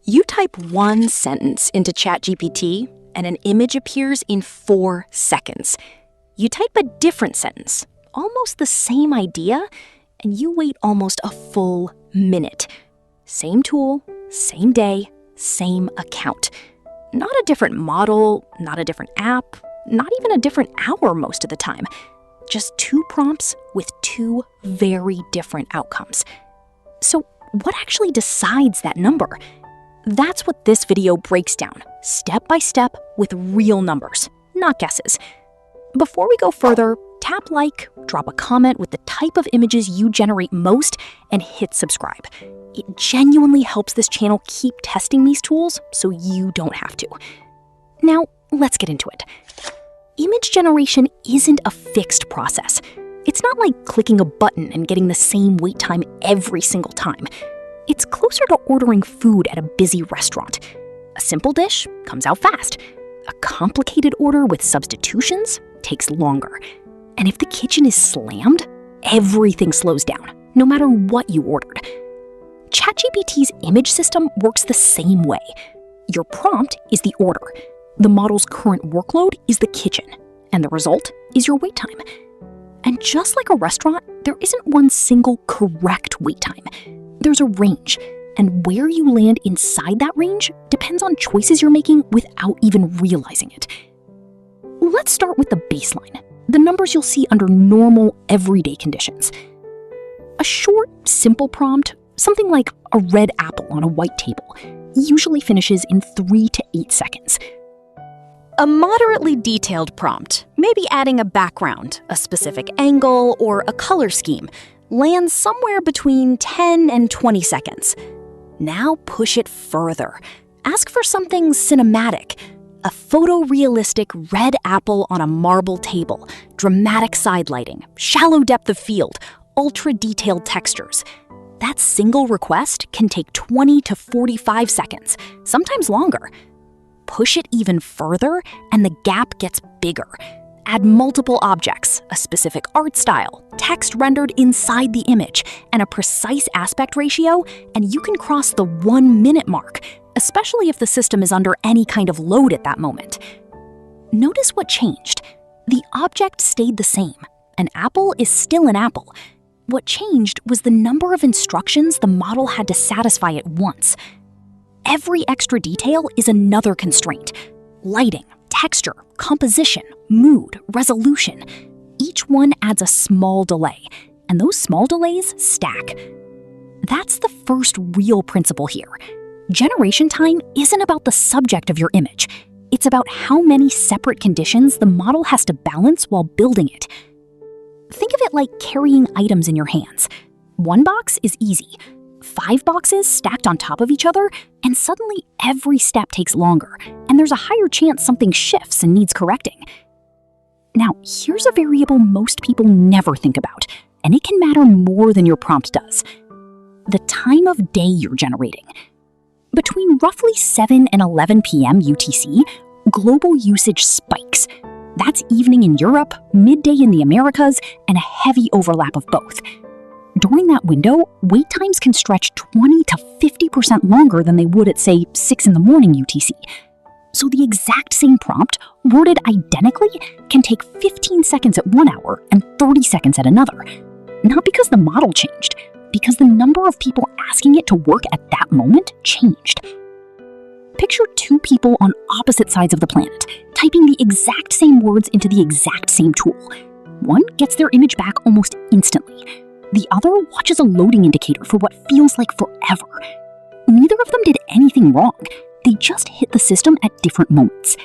You type one sentence into ChatGPT, and an image appears in 4 seconds. You type a different sentence, almost the same idea, and you wait almost a full minute. Same tool, same day, same account. Not a different model, not a different app, not even a different hour most of the time. Just 2 prompts with 2 very different outcomes. So what actually decides that number? That's what this video breaks down, step by step with real numbers, not guesses. Before we go further, tap like, drop a comment with the type of images you generate most, and hit subscribe. It genuinely helps this channel keep testing these tools so you don't have to. Now, let's get into it. Image generation isn't a fixed process. It's not like clicking a button and getting the same wait time every single time. It's closer to ordering food at a busy restaurant. A simple dish comes out fast. A complicated order with substitutions takes longer. And if the kitchen is slammed, everything slows down, no matter what you ordered. ChatGPT's image system works the same way. Your prompt is the order. The model's current workload is the kitchen, and the result is your wait time. And just like a restaurant, there isn't one single correct wait time. There's a range, and where you land inside that range depends on choices you're making without even realizing it. Let's start with the baseline, the numbers you'll see under normal, everyday conditions. A short, simple prompt, something like a red apple on a white table, usually finishes in 3 to 8 seconds. A moderately detailed prompt, maybe adding a background, a specific angle, or a color scheme, lands somewhere between 10 and 20 seconds. Now push it further. Ask for something cinematic. A photorealistic red apple on a marble table, dramatic side lighting, shallow depth of field, ultra-detailed textures. That single request can take 20 to 45 seconds, sometimes longer. Push it even further, and the gap gets bigger. Add multiple objects, a specific art style, text rendered inside the image, and a precise aspect ratio, and you can cross the 1-minute mark, especially if the system is under any kind of load at that moment. Notice what changed. The object stayed the same. An apple is still an apple. What changed was the number of instructions the model had to satisfy at once. Every extra detail is another constraint. Lighting, texture, composition, mood, resolution. Each one adds a small delay, and those small delays stack. That's the first real principle here. Generation time isn't about the subject of your image. It's about how many separate conditions the model has to balance while building it. Think of it like carrying items in your hands. 1 box is easy. 5 boxes stacked on top of each other, and suddenly every step takes longer, and there's a higher chance something shifts and needs correcting. Now, here's a variable most people never think about, and it can matter more than your prompt does. The time of day you're generating. Between roughly 7 and 11 p.m. UTC, global usage spikes. That's evening in Europe, midday in the Americas, and a heavy overlap of both. During that window, wait times can stretch 20 to 50% longer than they would at, say, 6 in the morning UTC. So the exact same prompt, worded identically, can take 15 seconds at 1 hour and 30 seconds at another. Not because the model changed, because the number of people asking it to work at that moment changed. Picture 2 people on opposite sides of the planet, typing the exact same words into the exact same tool. One gets their image back almost instantly. The other watches a loading indicator for what feels like forever. Neither of them did anything wrong. They just hit the system at different moments.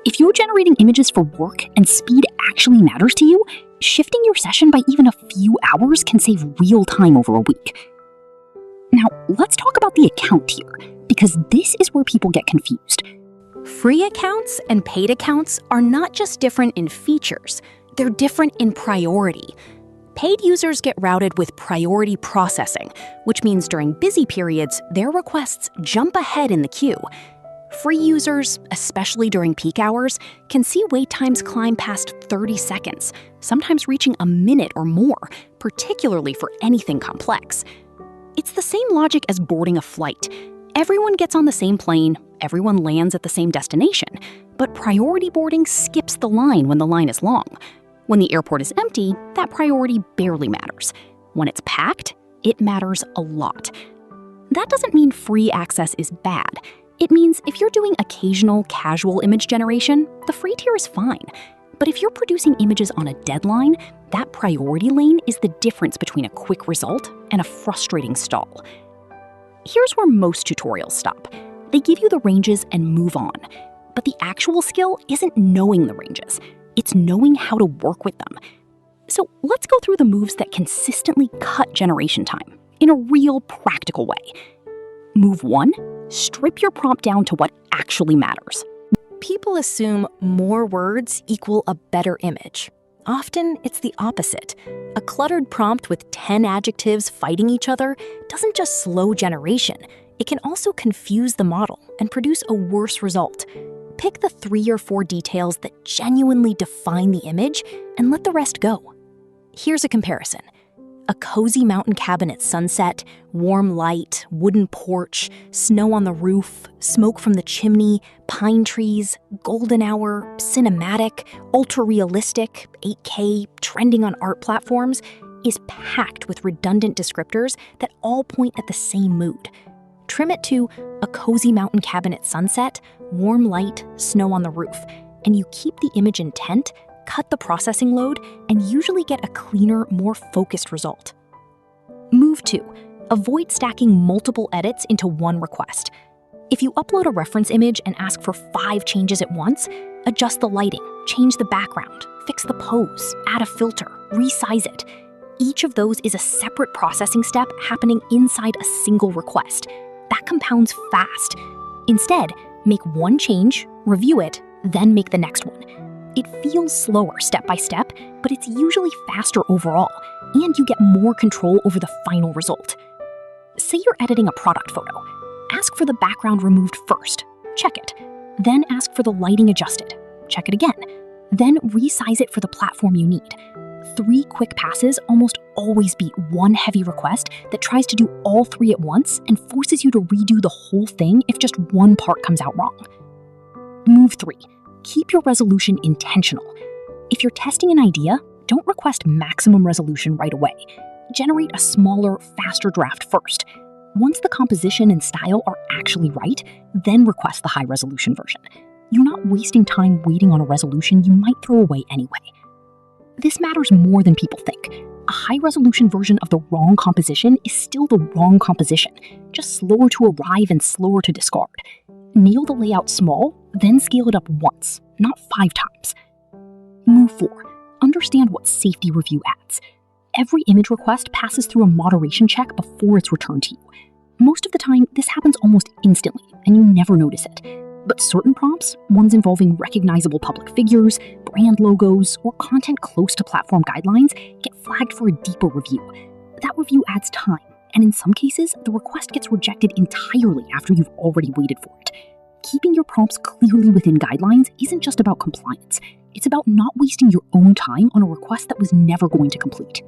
If you're generating images for work and speed actually matters to you, shifting your session by even a few hours can save real time over a week. Now, let's talk about the account here, because this is where people get confused. Free accounts and paid accounts are not just different in features, they're different in priority. Paid users get routed with priority processing, which means during busy periods, their requests jump ahead in the queue. Free users, especially during peak hours, can see wait times climb past 30 seconds, sometimes reaching a minute or more, particularly for anything complex. It's the same logic as boarding a flight. Everyone gets on the same plane, everyone lands at the same destination, but priority boarding skips the line when the line is long. When the airport is empty, that priority barely matters. When it's packed, it matters a lot. That doesn't mean free access is bad. It means if you're doing occasional, casual image generation, the free tier is fine. But if you're producing images on a deadline, that priority lane is the difference between a quick result and a frustrating stall. Here's where most tutorials stop. They give you the ranges and move on. But the actual skill isn't knowing the ranges. It's knowing how to work with them. So let's go through the moves that consistently cut generation time in a real practical way. Move 1, strip your prompt down to what actually matters. People assume more words equal a better image. Often, it's the opposite. A cluttered prompt with 10 adjectives fighting each other doesn't just slow generation, it can also confuse the model and produce a worse result. Pick the 3 or 4 details that genuinely define the image and let the rest go. Here's a comparison. A cozy mountain cabin at sunset, warm light, wooden porch, snow on the roof, smoke from the chimney, pine trees, golden hour, cinematic, ultra-realistic, 8K, trending on art platforms, is packed with redundant descriptors that all point at the same mood. Trim it to a cozy mountain cabin at sunset, warm light, snow on the roof, and you keep the image intent, cut the processing load, and usually get a cleaner, more focused result. Move 2. Avoid stacking multiple edits into one request. If you upload a reference image and ask for 5 changes at once, adjust the lighting, change the background, fix the pose, add a filter, resize it. Each of those is a separate processing step happening inside a single request. That compounds fast. Instead, make one change, review it, then make the next one. It feels slower step by step, but it's usually faster overall, and you get more control over the final result. Say you're editing a product photo. Ask for the background removed first. Check it. Then ask for the lighting adjusted. Check it again. Then resize it for the platform you need. 3 quick passes almost always beat one heavy request that tries to do all 3 at once and forces you to redo the whole thing if just one part comes out wrong. Move 3. Keep your resolution intentional. If you're testing an idea, don't request maximum resolution right away. Generate a smaller, faster draft first. Once the composition and style are actually right, then request the high-resolution version. You're not wasting time waiting on a resolution you might throw away anyway. This matters more than people think. A high-resolution version of the wrong composition is still the wrong composition, just slower to arrive and slower to discard. Nail the layout small, then scale it up once, not 5 times. Move 4. Understand what safety review adds. Every image request passes through a moderation check before it's returned to you. Most of the time, this happens almost instantly, and you never notice it. But certain prompts, ones involving recognizable public figures, brand logos, or content close to platform guidelines, get flagged for a deeper review. That review adds time, and in some cases, the request gets rejected entirely after you've already waited for it. Keeping your prompts clearly within guidelines isn't just about compliance. It's about not wasting your own time on a request that was never going to complete.